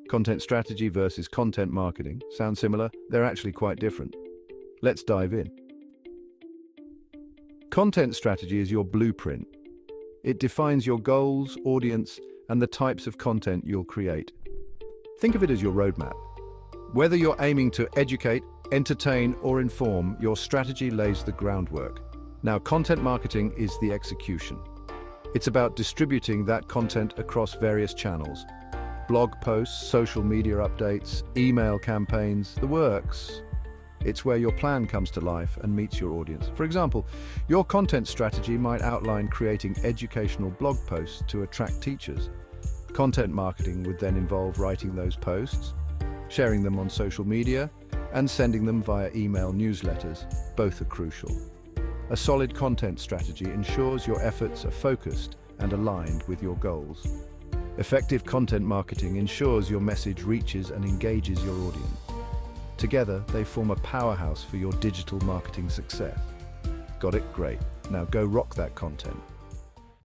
Content strategy versus content marketing. Sound similar? They're actually quite different. Let's dive in. Content strategy is your blueprint. It defines your goals, audience, and the types of content you'll create. Think of it as your roadmap. Whether you're aiming to educate, entertain, or inform, your strategy lays the groundwork. Now, content marketing is the execution. It's about distributing that content across various channels. Blog posts, social media updates, email campaigns, the works. It's where your plan comes to life and meets your audience. For example, your content strategy might outline creating educational blog posts to attract teachers. Content marketing would then involve writing those posts, sharing them on social media, and sending them via email newsletters. Both are crucial. A solid content strategy ensures your efforts are focused and aligned with your goals. Effective content marketing ensures your message reaches and engages your audience. Together, they form a powerhouse for your digital marketing success. Got it? Great. Now go rock that content.